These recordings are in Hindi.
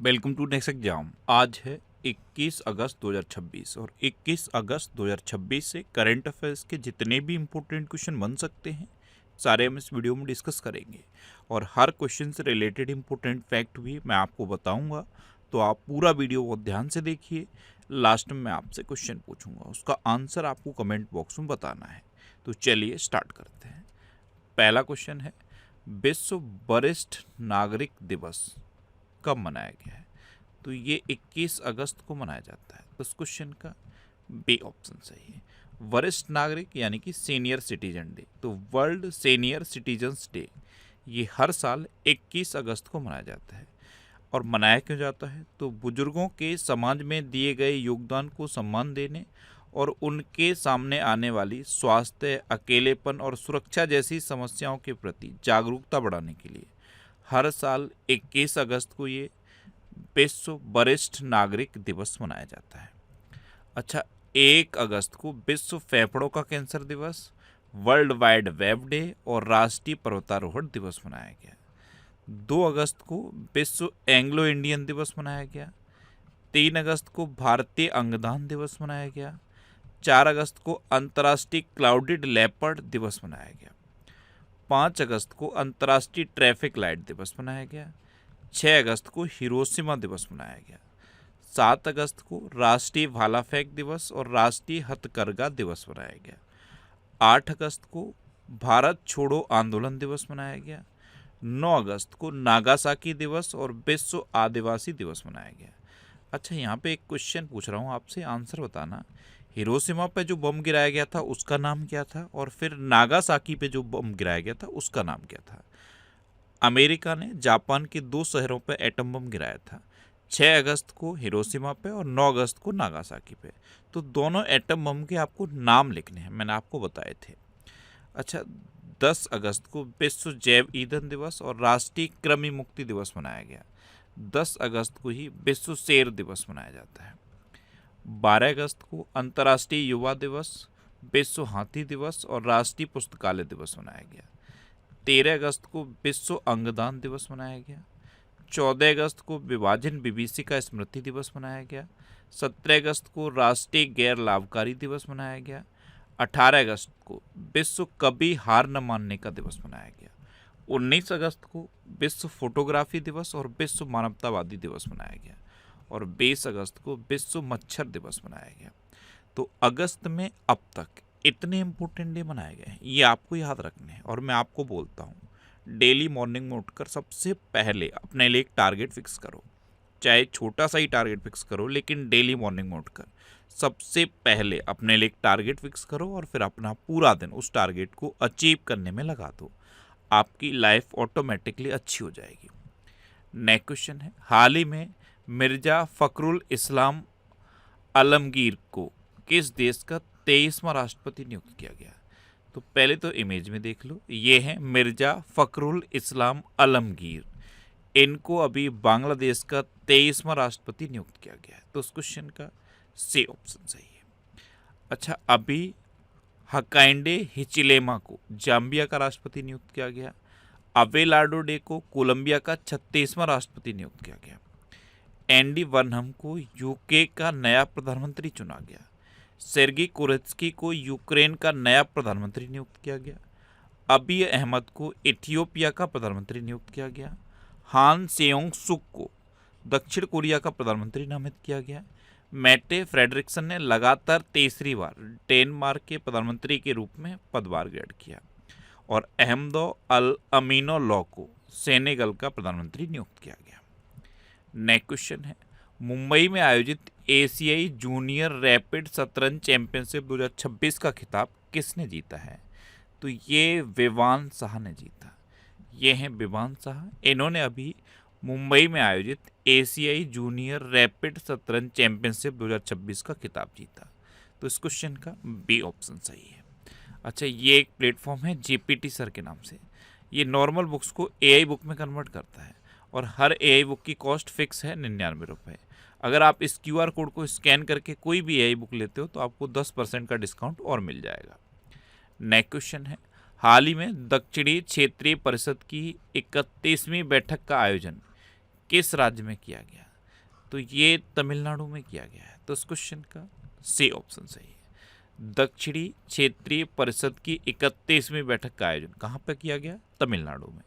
Welcome to next exam. आज है 21 अगस्त 2026 और 21 अगस्त 2026 से करंट अफेयर्स के जितने भी इम्पोर्टेंट क्वेश्चन बन सकते हैं सारे हम इस वीडियो में डिस्कस करेंगे और हर क्वेश्चन से रिलेटेड इम्पोर्टेंट फैक्ट भी मैं आपको बताऊंगा। तो आप पूरा वीडियो को ध्यान से देखिए। लास्ट में मैं आपसे क्वेश्चन पूछूंगा, उसका आंसर आपको कमेंट बॉक्स में बताना है। तो चलिए स्टार्ट करते हैं। पहला क्वेश्चन है, विश्व वरिष्ठ नागरिक दिवस कब मनाया गया है? तो ये 21 अगस्त को मनाया जाता है। तो इस क्वेश्चन का बी ऑप्शन सही है। वरिष्ठ नागरिक यानी कि सीनियर सिटीजन डे। तो वर्ल्ड सीनियर सिटीजन्स डे ये हर साल 21 अगस्त को मनाया जाता है। और मनाया क्यों जाता है? तो बुजुर्गों के समाज में दिए गए योगदान को सम्मान देने और उनके सामने आने वाली स्वास्थ्य, अकेलेपन और सुरक्षा जैसी समस्याओं के प्रति जागरूकता बढ़ाने के लिए हर साल 21 अगस्त को ये विश्व वरिष्ठ नागरिक दिवस मनाया जाता है। अच्छा, 1 अगस्त को विश्व फेफड़ों का कैंसर दिवस, वर्ल्ड वाइड वेब डे और राष्ट्रीय पर्वतारोहण दिवस मनाया गया। 2 अगस्त को विश्व एंग्लो इंडियन दिवस मनाया गया। 3 अगस्त को भारतीय अंगदान दिवस मनाया गया। 4 अगस्त को अंतर्राष्ट्रीय क्लाउडेड लेपर्ड दिवस मनाया गया। 5 अगस्त को अंतर्राष्ट्रीय ट्रैफिक लाइट दिवस मनाया गया। 6 अगस्त को हिरोशिमा दिवस मनाया गया। 7 अगस्त को राष्ट्रीय भाला फेंक दिवस और राष्ट्रीय हथकरघा दिवस मनाया गया। 8 अगस्त को भारत छोड़ो आंदोलन दिवस मनाया गया। 9 अगस्त को नागासाकी दिवस और विश्व आदिवासी दिवस मनाया गया। अच्छा, यहाँ पे एक क्वेश्चन पूछ रहा हूँ आपसे, आंसर बताना। हिरोशिमा पे जो बम गिराया गया था उसका नाम क्या था, और फिर नागासाकी पे जो बम गिराया गया था उसका नाम क्या था? अमेरिका ने जापान के 2 शहरों पर एटम बम गिराया था, 6 अगस्त को हिरोशिमा पे और 9 अगस्त को नागासाकी पे। तो दोनों एटम बम के आपको नाम लिखने हैं, मैंने आपको बताए थे। अच्छा, 10 अगस्त को विश्व जैव ईंधन दिवस और राष्ट्रीय कृमि मुक्ति दिवस मनाया गया। 10 अगस्त को ही विश्व शेर दिवस मनाया जाता है। 12 अगस्त को अंतर्राष्ट्रीय युवा दिवस, विश्व हाथी दिवस और राष्ट्रीय पुस्तकालय दिवस मनाया गया। 13 अगस्त को विश्व अंगदान दिवस मनाया गया। 14 अगस्त को विभाजन विभीषिका स्मृति दिवस मनाया गया। 17 अगस्त को राष्ट्रीय गैर लाभकारी दिवस मनाया गया। 18 अगस्त को विश्व कभी हार न मानने का दिवस मनाया गया। 19 अगस्त को विश्व फोटोग्राफी दिवस और विश्व मानवतावादी दिवस मनाया गया। और 20 अगस्त को विश्व मच्छर दिवस मनाया गया। तो अगस्त में अब तक इतने इम्पोर्टेंट डे मनाए गए हैं, ये आपको याद रखने हैं। और मैं आपको बोलता हूँ, डेली मॉर्निंग में उठकर सबसे पहले अपने लिए एक टारगेट फिक्स करो। चाहे छोटा सा ही टारगेट फिक्स करो, लेकिन डेली मॉर्निंग में उठकर सबसे पहले अपने लिए एक टारगेट फिक्स करो और फिर अपना पूरा दिन उस टारगेट को अचीव करने में लगा दो। आपकी लाइफ ऑटोमेटिकली अच्छी हो जाएगी। नेक्स्ट क्वेश्चन है, हाल ही में मिर्जा फखरुल इस्लाम आलमगीर को किस देश का 23वां राष्ट्रपति नियुक्त किया गया? तो पहले तो इमेज में देख लो, ये है मिर्जा फखरुल इस्लाम आलमगीर। इनको अभी बांग्लादेश का 23वां राष्ट्रपति नियुक्त किया गया है। तो उस क्वेश्चन का सी ऑप्शन सही है। अच्छा, अभी हकाइंडे हिचिलेमा को जाम्बिया का राष्ट्रपति नियुक्त किया गया। अबेलार्डो डे को कोलंबिया का 36वां राष्ट्रपति नियुक्त किया गया। एंडी बर्नहम को यूके का नया प्रधानमंत्री चुना गया। सेर्गी कोरेत्स्की को यूक्रेन का नया प्रधानमंत्री नियुक्त किया गया। अबी अहमद को इथियोपिया का प्रधानमंत्री नियुक्त किया गया। हान सेयोंग सुक को दक्षिण कोरिया का प्रधानमंत्री नामित किया गया। मैटे फ्रेडरिक्सन ने लगातार तीसरी बार डेनमार्क के प्रधानमंत्री के रूप में पदभार ग्रहण किया। और अहमदो अल अमीनो लॉ को सेनेगल का प्रधानमंत्री नियुक्त किया गया। नेक्स्ट क्वेश्चन है, मुंबई में आयोजित एशियाई जूनियर रैपिड शतरंज चैंपियनशिप 2026 का खिताब किसने जीता है? तो ये विवान शाह ने जीता। ये हैं विवान शाह। इन्होंने अभी मुंबई में आयोजित एशियाई जूनियर रैपिड शतरंज चैंपियनशिप 2026 का खिताब जीता। तो इस क्वेश्चन का बी ऑप्शन सही है। अच्छा, ये एक प्लेटफॉर्म है जीपीटी सर के नाम से। ये नॉर्मल बुक्स को एआई बुक में कन्वर्ट करता है और हर एआई बुक की कॉस्ट फिक्स है 99 रुपये। अगर आप इस क्यूआर कोड को स्कैन करके कोई भी एआई बुक लेते हो तो आपको 10% का डिस्काउंट और मिल जाएगा। नेक्स्ट क्वेश्चन है, हाल ही में दक्षिणी क्षेत्रीय परिषद की 31वीं बैठक का आयोजन किस राज्य में किया गया? तो ये तमिलनाडु में किया गया है। तो इस क्वेश्चन का सी ऑप्शन सही है। दक्षिणी क्षेत्रीय परिषद की 31वीं बैठक का आयोजन कहाँ पर किया गया? तमिलनाडु में।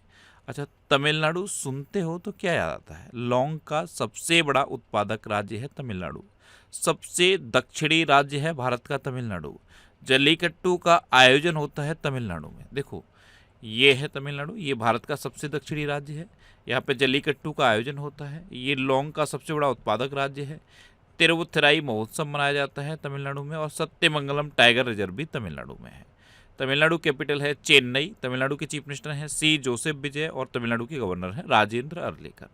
अच्छा, तमिलनाडु सुनते हो तो क्या याद आता है? लौंग का सबसे बड़ा उत्पादक राज्य है तमिलनाडु। सबसे दक्षिणी राज्य है भारत का तमिलनाडु। जल्लीकट्टू का आयोजन होता है तमिलनाडु में। देखो, ये है तमिलनाडु, ये भारत का सबसे दक्षिणी राज्य है। यहाँ पे जल्लीकट्टू का आयोजन होता है। ये लौंग का सबसे बड़ा उत्पादक राज्य है। तिरुवुथिराई महोत्सव मनाया जाता है तमिलनाडु में। और सत्यमंगलम टाइगर रिजर्व भी तमिलनाडु में है। तमिलनाडु कैपिटल है चेन्नई। तमिलनाडु के चीफ मिनिस्टर हैं सी जोसेफ विजय और तमिलनाडु के गवर्नर हैं राजेंद्र अर्लेकर।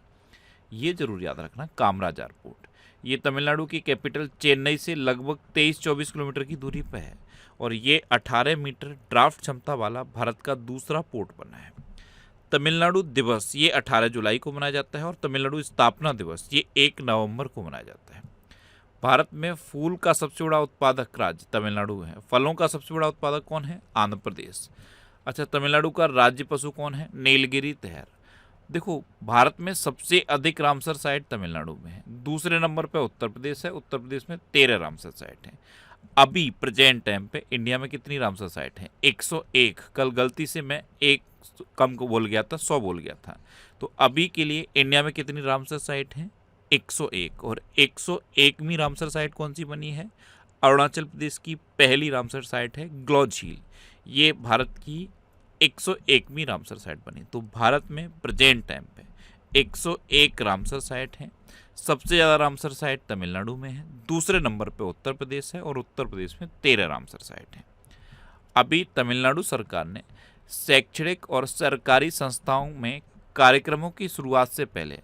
ये जरूर याद रखना, कामराज एयरपोर्ट। ये तमिलनाडु की कैपिटल चेन्नई से लगभग 23-24 किलोमीटर की दूरी पर है और ये 18 मीटर ड्राफ्ट क्षमता वाला भारत का दूसरा पोर्ट बना है। तमिलनाडु दिवस ये 18 जुलाई को मनाया जाता है और तमिलनाडु स्थापना दिवस ये 1 नवंबर को मनाया जाता है। भारत में फूल का सबसे बड़ा उत्पादक राज्य तमिलनाडु है। फलों का सबसे बड़ा उत्पादक कौन है? आंध्र प्रदेश। अच्छा, तमिलनाडु का राज्य पशु कौन है? नीलगिरी तहर। देखो, भारत में सबसे अधिक रामसर साइट तमिलनाडु में है। दूसरे नंबर पे उत्तर प्रदेश है। उत्तर प्रदेश में 13 रामसर साइट हैं। अभी प्रेजेंट टाइम पे इंडिया में कितनी रामसर साइट है? 101। कल गलती से मैं एक कम को बोल गया था, 100 बोल गया था। तो अभी के लिए इंडिया में कितनी रामसर साइट है? 101। और 101वीं रामसर साइट कौन सी बनी है? अरुणाचल प्रदेश की पहली रामसर साइट है ग्लौ झील। ये भारत की 101वीं रामसर साइट बनी। तो भारत में प्रेजेंट टाइम पे 101 रामसर साइट हैं। सबसे ज़्यादा रामसर साइट तमिलनाडु में है। दूसरे नंबर पे उत्तर प्रदेश है और उत्तर प्रदेश में 13 रामसर साइट हैं। अभी तमिलनाडु सरकार ने शैक्षणिक और सरकारी संस्थाओं में कार्यक्रमों की शुरुआत से पहले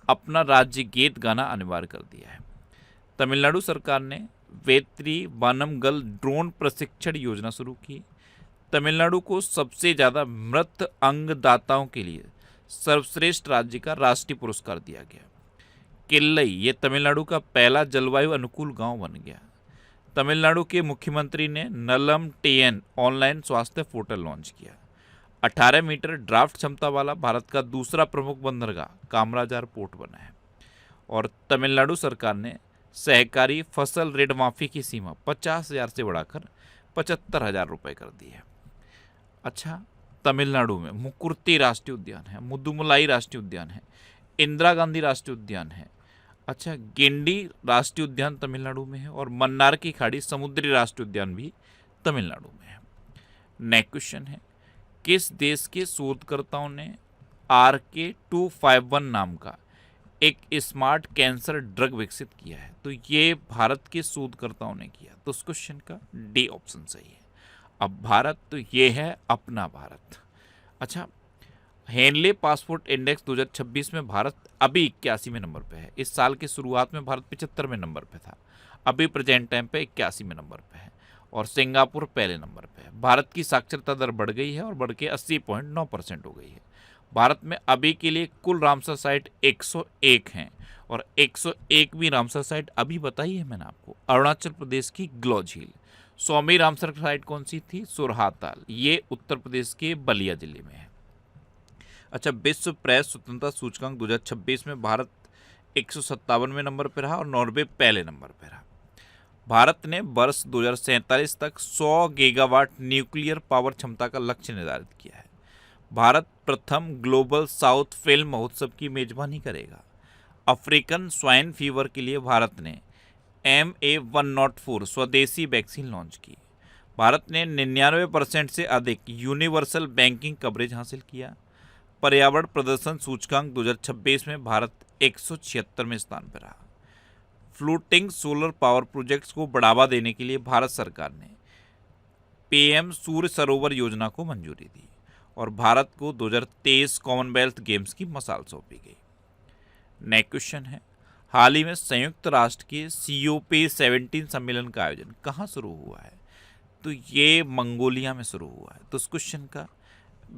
अपना राज्य गीत गाना अनिवार्य कर दिया है। तमिलनाडु सरकार ने वेत्री वानमगल ड्रोन प्रशिक्षण योजना शुरू की। तमिलनाडु को सबसे ज़्यादा मृत अंगदाताओं के लिए सर्वश्रेष्ठ राज्य का राष्ट्रीय पुरस्कार दिया गया। किल्लई ये तमिलनाडु का पहला जलवायु अनुकूल गांव बन गया। तमिलनाडु के मुख्यमंत्री ने नलम टीएन ऑनलाइन स्वास्थ्य पोर्टल लॉन्च किया। 18 मीटर ड्राफ्ट क्षमता वाला भारत का दूसरा प्रमुख बंदरगाह कामराज एयरपोर्ट बना है। और तमिलनाडु सरकार ने सहकारी फसल ऋण माफी की सीमा 50,000 से बढ़ाकर 75,000 रुपये कर दी है। अच्छा, तमिलनाडु में मुकुर्ती राष्ट्रीय उद्यान है, मुदुमलाई राष्ट्रीय उद्यान है, इंदिरा गांधी राष्ट्रीय उद्यान है। अच्छा, गिंडी राष्ट्रीय उद्यान तमिलनाडु में है और मन्नार की खाड़ी समुद्री राष्ट्रीय उद्यान भी तमिलनाडु में है। नेक्स्ट क्वेश्चन है, किस देश के शोधकर्ताओं ने RK-251 नाम का एक स्मार्ट कैंसर ड्रग विकसित किया है? तो ये भारत के शोधकर्ताओं ने किया। तो उस क्वेश्चन का डी ऑप्शन सही है। अब भारत, तो ये है अपना भारत। अच्छा, हेनले पासपोर्ट इंडेक्स 2026 में भारत अभी 81वें नंबर पे है। इस साल की शुरुआत में भारत 75वें नंबर पे था। अभी प्रेजेंट टाइम पे 81वें नंबर पे है और सिंगापुर पहले नंबर पे है। भारत की साक्षरता दर बढ़ गई है और बढ़ के 80.9% हो गई है। भारत में अभी के लिए कुल रामसर साइट 101 हैं और 101वीं रामसर साइट अभी बताई है मैंने आपको, अरुणाचल प्रदेश की ग्लौ झील। 100वीं रामसर साइट कौन सी थी? सुरहाताल। ये उत्तर प्रदेश के बलिया जिले में है। अच्छा, विश्व प्रेस स्वतंत्रता सूचकांक 2026 में भारत 157वें नंबर पर रहा और नॉर्वे पहले नंबर पर रहा। भारत ने वर्ष 2047 तक 100 गीगावाट न्यूक्लियर पावर क्षमता का लक्ष्य निर्धारित किया है। भारत प्रथम ग्लोबल साउथ फिल्म महोत्सव की मेजबानी करेगा। अफ्रीकन स्वाइन फीवर के लिए भारत ने MA104 स्वदेशी वैक्सीन लॉन्च की। भारत ने 99% से अधिक यूनिवर्सल बैंकिंग कवरेज हासिल किया। पर्यावरण प्रदर्शन सूचकांक 2026 में भारत 176वें स्थान पर रहा। फ्लोटिंग सोलर पावर प्रोजेक्ट्स को बढ़ावा देने के लिए भारत सरकार ने PM सूर्य सरोवर योजना को मंजूरी दी और भारत को 2023 कॉमनवेल्थ गेम्स की मसाल सौंपी गई। नेक्स्ट क्वेश्चन है, हाल ही में संयुक्त राष्ट्र के COP17 सम्मेलन का आयोजन कहाँ शुरू हुआ है? तो ये मंगोलिया में शुरू हुआ है। तो इस क्वेश्चन का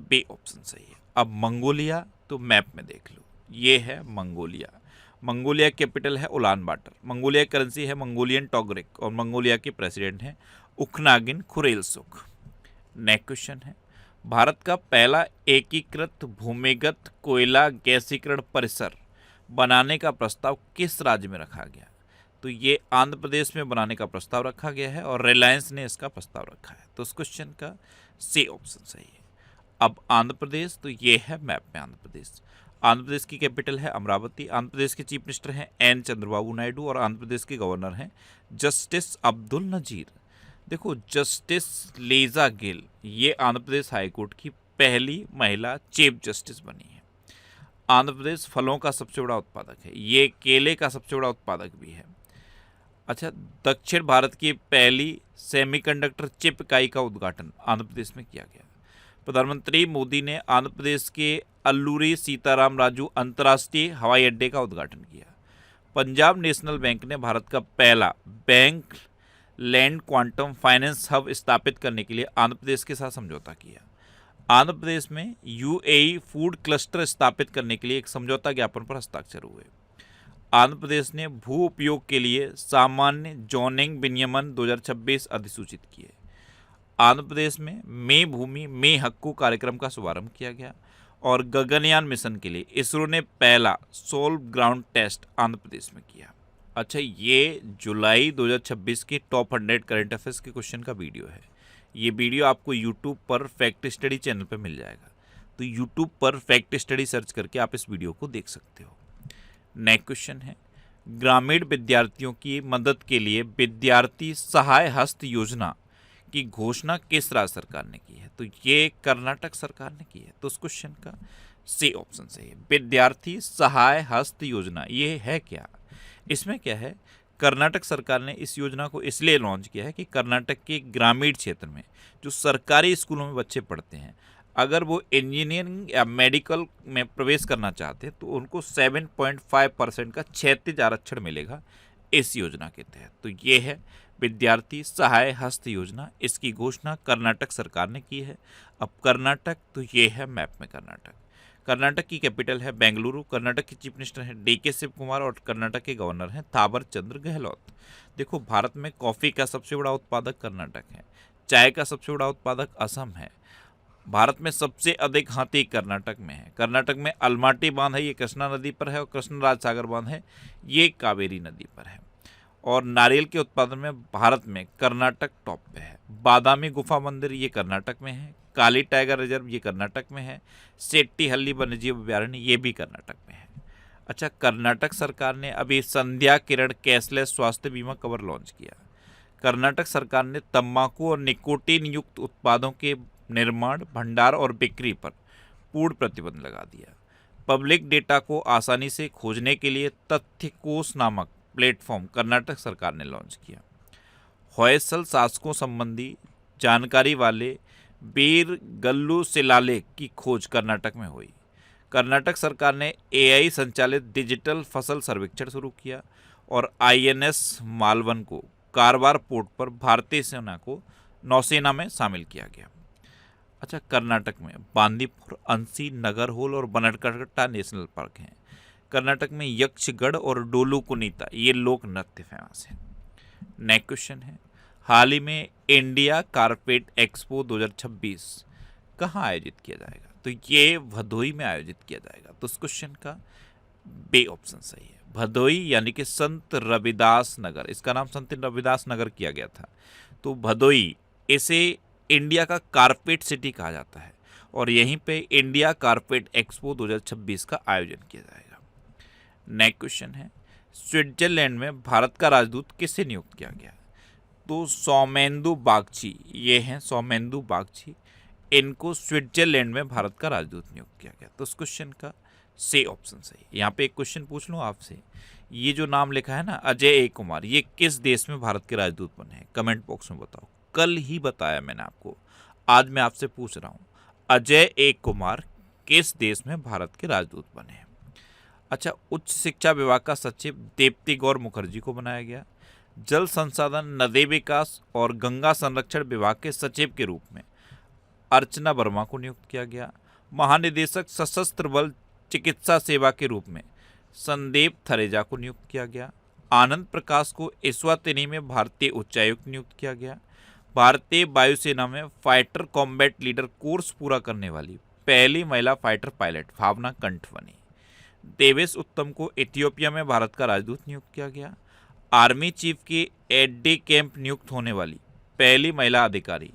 बी ऑप्शन सही है। अब मंगोलिया, तो मैप में देख लो, ये है मंगोलिया। मंगोलिया कैपिटल है उलान बाटर। मंगोलिया करेंसी है मंगोलियन टॉगरिक और मंगोलिया के प्रेसिडेंट हैं उखनागिन खुरेलसुख। नेक्स्ट क्वेश्चन है, भारत का पहला एकीकृत भूमिगत कोयला गैसीकरण परिसर बनाने का प्रस्ताव किस राज्य में रखा गया? तो ये आंध्र प्रदेश में बनाने का प्रस्ताव रखा गया है और रिलायंस ने इसका प्रस्ताव रखा है। तो इस क्वेश्चन का सी ऑप्शन सही है। अब आंध्र प्रदेश, तो ये है मैप में आंध्र प्रदेश। आंध्र प्रदेश की कैपिटल है अमरावती। आंध्र प्रदेश के चीफ मिनिस्टर हैं एन चंद्रबाबू नायडू और आंध्र प्रदेश के गवर्नर हैं जस्टिस अब्दुल नजीर। देखो, जस्टिस लेजा गिल ये आंध्र प्रदेश हाईकोर्ट की पहली महिला चीफ जस्टिस बनी है। आंध्र प्रदेश फलों का सबसे बड़ा उत्पादक है, ये केले का सबसे बड़ा उत्पादक भी है। अच्छा, दक्षिण भारत की पहली सेमीकंडक्टर चिप इकाई का उद्घाटन आंध्र प्रदेश में किया गया। प्रधानमंत्री मोदी ने आंध्र प्रदेश के अल्लूरी सीताराम राजू अंतर्राष्ट्रीय हवाई अड्डे का उद्घाटन किया। पंजाब नेशनल बैंक ने भारत का पहला bank land quantum finance hub स्थापित करने के लिए आंध्र प्रदेश के साथ समझौता किया। आंध्र प्रदेश में यूएई फूड क्लस्टर स्थापित करने के लिए एक समझौता ज्ञापन पर हस्ताक्षर हुए। आंध्र प्रदेश ने भू उपयोग के लिए सामान्य जोनिंग विनियमन 2026 अधिसूचित किए। आंध्र प्रदेश में मैं भूमि मैं हक्कू कार्यक्रम का शुभारंभ किया गया और गगनयान मिशन के लिए इसरो ने पहला soul ground test Andhra Pradesh में किया। अच्छा, ये जुलाई 2026 के टॉप 100 करंट अफेयर्स के क्वेश्चन का वीडियो है। ये वीडियो आपको यूट्यूब पर फैक्ट स्टडी चैनल पर मिल जाएगा, तो यूट्यूब पर फैक्ट स्टडी सर्च करके आप इस वीडियो को देख सकते हो। नेक्स्ट क्वेश्चन है, ग्रामीण विद्यार्थियों की मदद के लिए विद्यार्थी सहाय हस्त योजना की घोषणा किस राज्य सरकार ने की है? तो ये कर्नाटक सरकार ने की है। तो उस क्वेश्चन का सी ऑप्शन सही है। विद्यार्थी सहाय हस्त योजना ये है क्या? इसमें क्या है, कर्नाटक सरकार ने इस योजना को इसलिए लॉन्च किया है कि कर्नाटक के ग्रामीण क्षेत्र में जो सरकारी स्कूलों में बच्चे पढ़ते हैं, अगर वो इंजीनियरिंग या मेडिकल में प्रवेश करना चाहते हैं तो उनको 7.5% का क्षैतिज आरक्षण मिलेगा इस योजना के तहत। तो ये है विद्यार्थी सहाय हस्त योजना, इसकी घोषणा कर्नाटक सरकार ने की है। अब कर्नाटक, तो ये है मैप में कर्नाटक। कर्नाटक की कैपिटल है बेंगलुरु। कर्नाटक के चीफ मिनिस्टर हैं डीके शिव कुमार और कर्नाटक के गवर्नर हैं थावर चंद्र गहलोत। देखो, भारत में कॉफ़ी का सबसे बड़ा उत्पादक कर्नाटक है, चाय का सबसे बड़ा उत्पादक असम है। भारत में सबसे अधिक हाथी कर्नाटक में है। कर्नाटक में अलमाटी बांध है, ये कृष्णा नदी पर है, और कृष्णराज सागर बांध है, ये कावेरी नदी पर है। और नारियल के उत्पादन में भारत में कर्नाटक टॉप पे है। बादामी गुफा मंदिर ये कर्नाटक में है। काली टाइगर रिजर्व ये कर्नाटक में है। सेट्टीहल्ली वन्यजीव अभ्यारण्य ये भी कर्नाटक में है। अच्छा, कर्नाटक सरकार ने अभी संध्या किरण कैशलेस स्वास्थ्य बीमा कवर लॉन्च किया। कर्नाटक सरकार ने तंबाकू और निकोटीन युक्त उत्पादों के निर्माण, भंडार और बिक्री पर पूर्ण प्रतिबंध लगा दिया। पब्लिक डेटा को आसानी से खोजने के लिए तथ्यकोश नामक प्लेटफॉर्म कर्नाटक सरकार ने लॉन्च किया। होयसल शासकों संबंधी जानकारी वाले बीर गल्लू शिलालेख की खोज कर्नाटक में हुई। कर्नाटक सरकार ने एआई संचालित डिजिटल फसल सर्वेक्षण शुरू किया और आईएनएस मालवन को कारवार पोर्ट पर भारतीय सेना को नौसेना में शामिल किया गया। अच्छा, कर्नाटक में बांदीपुर, अंसी, नगरहोल और बनटकट्टा नेशनल पार्क हैं। कर्नाटक में यक्षगढ़ और डोलू कुनीता ये लोक नृत्य फेमस हैं। नेक्स्ट क्वेश्चन है, हाल ही में इंडिया कारपेट एक्सपो 2026 कहाँ आयोजित किया जाएगा? तो ये भदोई में आयोजित किया जाएगा। तो इस क्वेश्चन का बी ऑप्शन सही है। भदोई यानी कि संत रविदास नगर, इसका नाम संत रविदास नगर किया गया था। तो भदोई, इसे इंडिया का कारपेट सिटी कहा जाता है और यहीं पे इंडिया कारपेट एक्सपो 2026 का आयोजन किया जाएगा। नेक्स्ट क्वेश्चन है, स्विट्जरलैंड में भारत का राजदूत किसे नियुक्त किया गया? तो सौमेंदु बागची, ये हैं सौमेंदु बागची, इनको स्विट्जरलैंड में भारत का राजदूत नियुक्त किया गया। तो इस क्वेश्चन का सी ऑप्शन सही। यहाँ पे एक क्वेश्चन पूछ लूँ आपसे, ये जो नाम लिखा है ना अजय ए कुमार, ये किस देश में भारत के राजदूत बने हैं? कमेंट बॉक्स में बताओ। कल ही बताया मैंने आपको, आज मैं आपसे पूछ रहा हूँ, अजय ए कुमार किस देश में भारत के राजदूत बने हैं? अच्छा, उच्च शिक्षा विभाग का सचिव देप्ती गौर मुखर्जी को बनाया गया। जल संसाधन, नदी विकास और गंगा संरक्षण विभाग के सचिव के रूप में अर्चना वर्मा को नियुक्त किया गया। महानिदेशक सशस्त्र बल चिकित्सा सेवा के रूप में संदीप थरेजा को नियुक्त किया गया। आनंद प्रकाश को एस्वातिनी में भारतीय उच्चायुक्त नियुक्त किया गया। भारतीय वायुसेना में फाइटर कॉम्बैट लीडर कोर्स पूरा करने वाली पहली महिला फाइटर पायलट भावना कंठ बनी। देवेश उत्तम को इथियोपिया में भारत का राजदूत नियुक्त किया गया। आर्मी चीफ की एडी कैंप नियुक्त होने वाली पहली महिला अधिकारी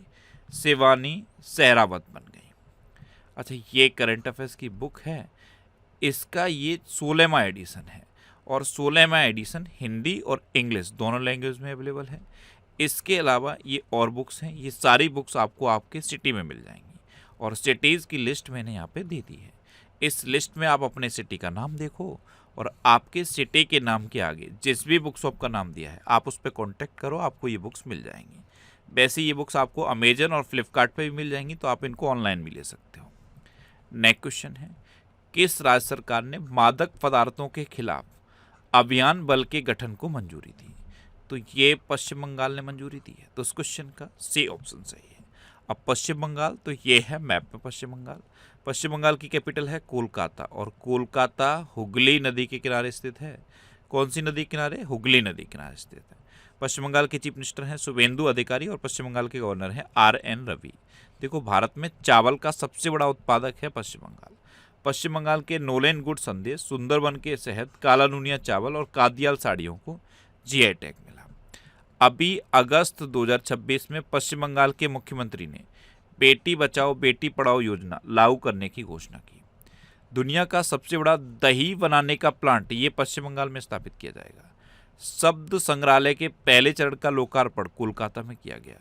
शिवानी सहरावत बन गई। अच्छा, ये करंट अफेयर्स की बुक है, इसका ये 16वां एडिशन है और 16वां एडिशन हिंदी और इंग्लिश दोनों लैंग्वेज में अवेलेबल है। इसके अलावा ये और बुक्स हैं, ये सारी बुक्स आपको आपके सिटी में मिल जाएंगी और सिटीज़ की लिस्ट मैंने यहाँ पे दे दी है। इस लिस्ट में आप अपने सिटी का नाम देखो और आपके सिटी के नाम के आगे जिस भी बुक शॉप का नाम दिया है आप उस पर कॉन्टैक्ट करो, आपको ये बुक्स मिल जाएंगी। वैसे ये बुक्स आपको अमेजन और फ्लिपकार्ट पे भी मिल जाएंगी, तो आप इनको ऑनलाइन भी ले सकते हो। नेक्स्ट क्वेश्चन है, किस राज्य सरकार ने मादक पदार्थों के खिलाफ अभियान बल के गठन को मंजूरी दी? तो ये पश्चिम बंगाल ने मंजूरी दी है, तो इस क्वेश्चन का सी ऑप्शन सही है। अब पश्चिम बंगाल, तो ये है मैप में पश्चिम बंगाल। पश्चिम बंगाल की कैपिटल है कोलकाता और कोलकाता हुगली नदी के किनारे स्थित है। कौन सी नदी किनारे? हुगली नदी किनारे स्थित है। पश्चिम बंगाल के चीफ मिनिस्टर हैं शुभेंदु अधिकारी और पश्चिम बंगाल के गवर्नर हैं RN रवि। देखो, भारत में चावल का सबसे बड़ा उत्पादक है पश्चिम बंगाल। पश्चिम बंगाल के नोलेन गुड संदेश, सुंदरबन के शहद, काला नूनिया चावल और कादियाल साड़ियों को GI टैग मिला। अभी अगस्त 2026 में पश्चिम बंगाल के मुख्यमंत्री ने बेटी बचाओ बेटी पढ़ाओ योजना लागू करने की घोषणा की। दुनिया का सबसे बड़ा दही बनाने का प्लांट ये पश्चिम बंगाल में स्थापित किया जाएगा। शब्द संग्रहालय के पहले चरण का लोकार्पण कोलकाता में किया गया।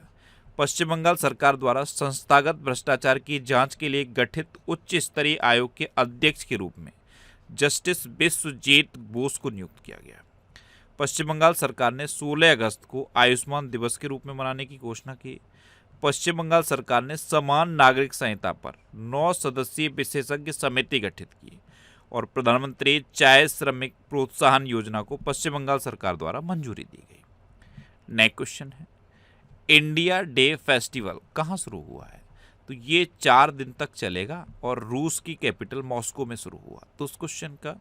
पश्चिम बंगाल सरकार द्वारा संस्थागत भ्रष्टाचार की जांच के लिए गठित उच्च स्तरीय आयोग के अध्यक्ष के रूप में जस्टिस विश्वजीत बोस को नियुक्त किया गया। पश्चिम बंगाल सरकार ने 16 अगस्त को आयुष्मान दिवस के रूप में मनाने की घोषणा की। पश्चिम बंगाल सरकार ने समान नागरिक संहिता पर 9 सदस्यीय विशेषज्ञ समिति गठित की और प्रधानमंत्री चाय श्रमिक प्रोत्साहन योजना को पश्चिम बंगाल सरकार द्वारा मंजूरी दी गई। नेक्स्ट क्वेश्चन है, इंडिया डे फेस्टिवल कहाँ शुरू हुआ है? तो ये 4 दिन तक चलेगा और रूस की कैपिटल मॉस्को में शुरू हुआ, तो उस क्वेश्चन का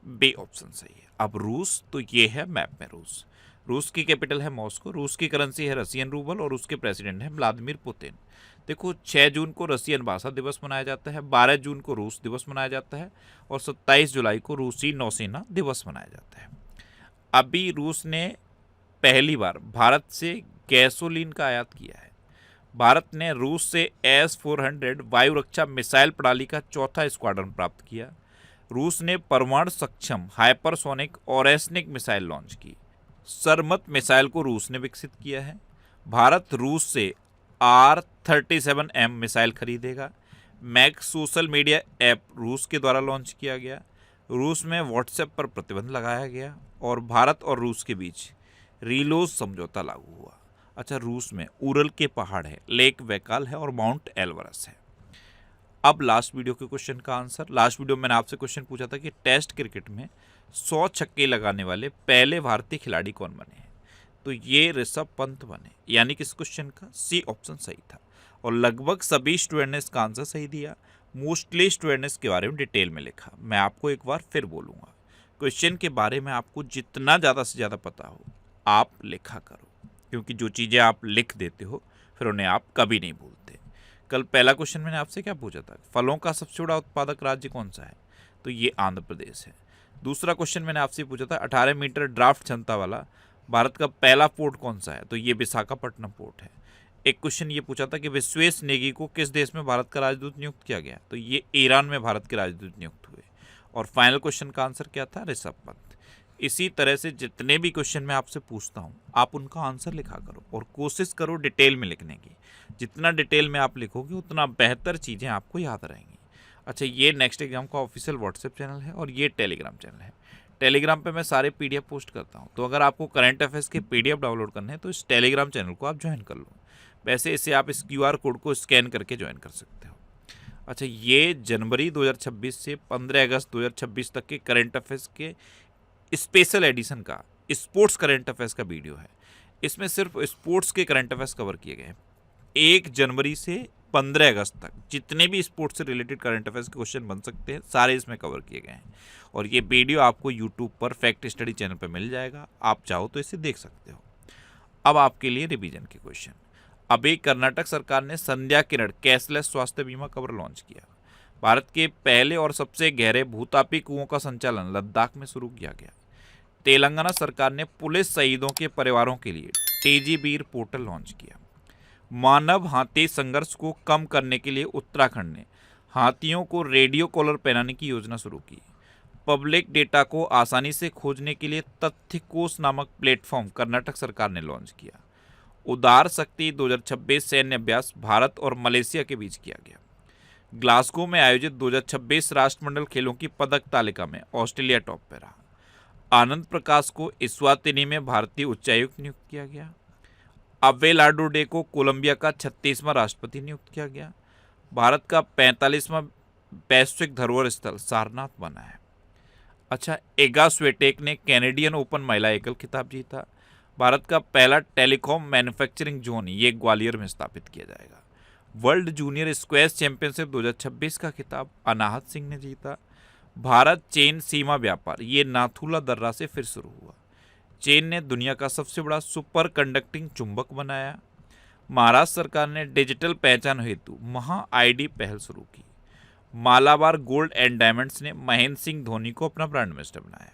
बी ऑप्शन सही है। अब रूस, तो ये है मैप में रूस। रूस की कैपिटल है मॉस्को, रूस की करेंसी है रशियन रूबल और उसके प्रेसिडेंट है व्लादिमीर पुतिन। देखो, 6 जून को रशियन भाषा दिवस मनाया जाता है, 12 जून को रूस दिवस मनाया जाता है और 27 जुलाई को रूसी नौसेना दिवस मनाया जाता है। अभी रूस ने पहली बार भारत से गैसोलीन का आयात किया है। भारत ने रूस से S-400 वायु रक्षा मिसाइल प्रणाली का 4था स्क्वाड्रन प्राप्त किया। रूस ने परमाणु सक्षम हाइपरसोनिक ओरेस्निक मिसाइल लॉन्च की। सरमत मिसाइल को रूस ने विकसित किया है। भारत रूस से R-37M मिसाइल खरीदेगा। मैक सोशल मीडिया ऐप रूस के द्वारा लॉन्च किया गया। रूस में व्हाट्सएप पर प्रतिबंध लगाया गया और भारत और रूस के बीच रीलोज समझौता लागू हुआ। अच्छा, रूस में उरल के पहाड़ है, लेक बैकाल है और माउंट एल्बरस है। अब लास्ट वीडियो के क्वेश्चन का आंसर। लास्ट वीडियो में मैंने आपसे क्वेश्चन पूछा था कि टेस्ट क्रिकेट में 100 छक्के लगाने वाले पहले भारतीय खिलाड़ी कौन बने हैं? तो ये ऋषभ पंत बने, यानी कि इस क्वेश्चन का सी ऑप्शन सही था और लगभग सभी स्टूडेंट ने इसका आंसर सही दिया। मोस्टली स्टूडेंट ने इसके बारे में डिटेल में लिखा। मैं आपको एक बार फिर बोलूँगा, क्वेश्चन के बारे में आपको जितना ज़्यादा से ज़्यादा पता हो आप लिखा करो, क्योंकि जो चीज़ें आप लिख देते हो फिर उन्हें आप कभी नहीं भूलते। कल पहला क्वेश्चन मैंने आपसे क्या पूछा था, फलों का सबसे बड़ा उत्पादक राज्य कौन सा है? तो ये आंध्र प्रदेश है। दूसरा क्वेश्चन मैंने आपसे पूछा था 18 मीटर ड्राफ्ट क्षमता वाला भारत का पहला पोर्ट कौन सा है? तो ये विशाखापट्टनम पोर्ट है। एक क्वेश्चन ये पूछा था कि विश्वेश नेगी को किस देश में भारत का राजदूत नियुक्त किया गया? तो ये ईरान में भारत के राजदूत नियुक्त हुए। और फाइनल क्वेश्चन का आंसर क्या था? ऋषभ पंत। इसी तरह से जितने भी क्वेश्चन मैं आपसे पूछता हूँ आप उनका आंसर लिखा करो और कोशिश करो डिटेल में लिखने की। जितना डिटेल में आप लिखोगे उतना बेहतर चीज़ें आपको याद रहेंगी। अच्छा, ये नेक्स्ट एग्जाम का ऑफिशियल व्हाट्सएप चैनल है और ये टेलीग्राम चैनल है। टेलीग्राम पे मैं सारे PDF पोस्ट करता हूँ, तो अगर आपको करंट अफेयर्स के PDF डाउनलोड करने हैं तो इस टेलीग्राम चैनल को आप ज्वाइन कर लो। वैसे इसे आप इस QR कोड को स्कैन करके ज्वाइन कर सकते हो। अच्छा, ये जनवरी 2026 से 15 अगस्त 2026 तक के करंट अफेयर्स के स्पेशल एडिशन का स्पोर्ट्स करंट अफेयर्स का वीडियो है। इसमें सिर्फ स्पोर्ट्स के करंट अफेयर्स कवर किए गए हैं। 1 जनवरी से 15 अगस्त तक जितने भी स्पोर्ट्स से रिलेटेड करंट अफेयर्स के क्वेश्चन बन सकते हैं सारे इसमें कवर किए गए हैं और ये वीडियो आपको यूट्यूब पर फैक्ट स्टडी चैनल पर मिल जाएगा। आप चाहो तो इसे देख सकते हो। अब आपके लिए रिवीजन के क्वेश्चन। अभी कर्नाटक सरकार ने संध्या किरण कैशलेस स्वास्थ्य बीमा कवर लॉन्च किया। भारत के पहले और सबसे गहरे भूतापी कुओं का संचालन लद्दाख में शुरू किया गया। तेलंगाना सरकार ने पुलिस शहीदों के परिवारों के लिए तेजीबीर पोर्टल लॉन्च किया। मानव हाथी संघर्ष को कम करने के लिए उत्तराखंड ने हाथियों को रेडियो कॉलर पहनाने की योजना शुरू की। पब्लिक डेटा को आसानी से खोजने के लिए तथ्यकोश नामक प्लेटफॉर्म कर्नाटक सरकार ने लॉन्च किया। उदार शक्ति 2026 सैन्य अभ्यास भारत और मलेशिया के बीच किया गया। ग्लासगो में आयोजित 2026 राष्ट्रमंडल खेलों की पदक तालिका में ऑस्ट्रेलिया टॉप पर रहा। आनंद प्रकाश को इस्वातिनी में भारतीय उच्चायुक्त नियुक्त किया गया। अवेलाडो डे को कोलंबिया का 36वां राष्ट्रपति नियुक्त किया गया। भारत का 45वां वैश्विक धरोहर स्थल सारनाथ बना है। अच्छा, एगा स्वेटेक ने कैनेडियन ओपन महिला एकल खिताब जीता। भारत का पहला टेलीकॉम मैन्युफैक्चरिंग जोन ये ग्वालियर में स्थापित किया जाएगा। वर्ल्ड जूनियर स्क्वैश चैंपियनशिप 2026 का खिताब अनाहत सिंह ने जीता। भारत चीन सीमा व्यापार ये नाथुला दर्रा से फिर शुरू हुआ। चीन ने दुनिया का सबसे बड़ा सुपर कंडक्टिंग चुंबक बनाया। महाराष्ट्र सरकार ने डिजिटल पहचान हेतु महा आईडी पहल शुरू की। मालाबार गोल्ड एंड डायमंड्स ने महेंद्र सिंह धोनी को अपना ब्रांड एम्बेसडर बनाया।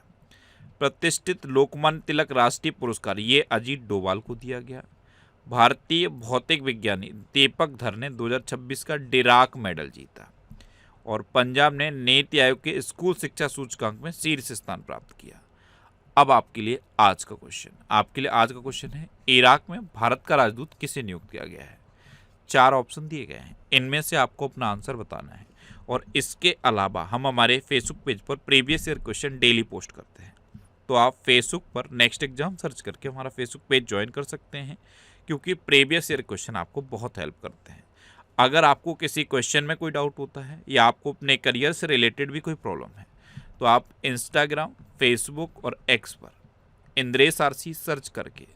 प्रतिष्ठित लोकमान्य तिलक राष्ट्रीय पुरस्कार ये अजीत डोभाल को दिया गया। भारतीय भौतिक विज्ञानी दीपक धर ने 2026 का डिराक मेडल जीता। और पंजाब ने नीति आयोग के स्कूल शिक्षा सूचकांक में शीर्ष स्थान प्राप्त किया। अब आपके लिए आज का क्वेश्चन है, इराक में भारत का राजदूत किसे नियुक्त किया गया है? 4 ऑप्शन दिए गए हैं, इनमें से आपको अपना आंसर बताना है। और इसके अलावा हम हमारे फेसबुक पेज पर previous year question daily post करते हैं, तो आप फेसबुक पर नेक्स्ट एग्जाम सर्च करके हमारा फेसबुक पेज ज्वाइन कर सकते हैं, क्योंकि प्रीवियस ईयर क्वेश्चन आपको बहुत हेल्प करते हैं। अगर आपको किसी क्वेश्चन में कोई डाउट होता है या आपको अपने करियर से रिलेटेड भी कोई प्रॉब्लम है, तो आप इंस्टाग्राम, फेसबुक और एक्स पर इंद्रेश आरसी सर्च करके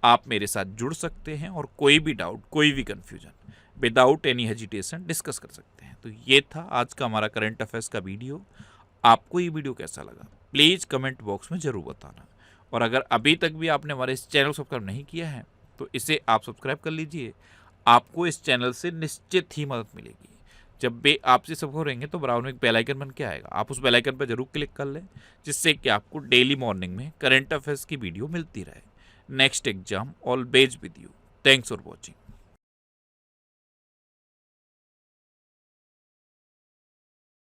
आप मेरे साथ जुड़ सकते हैं और कोई भी डाउट, कोई भी confusion without any hesitation discuss कर सकते हैं। तो ये था आज का हमारा करंट अफेयर्स का वीडियो। आपको ये वीडियो कैसा लगा प्लीज़ कमेंट बॉक्स में ज़रूर बताना। और अगर अभी तक भी आपने हमारे इस चैनल को सब्सक्राइब नहीं किया है तो इसे आप सब्सक्राइब कर लीजिए। आपको इस चैनल से निश्चित ही मदद मिलेगी। जब भी आपसे सब्सक्राइब रहेंगे तो बराबर में एक बेल आइकन बन के आएगा, आप उस बेल आइकन पर जरूर क्लिक कर लें, जिससे कि आपको डेली मॉर्निंग में करंट अफेयर्स की वीडियो मिलती रहे। Next exam always with you. Thanks for watching.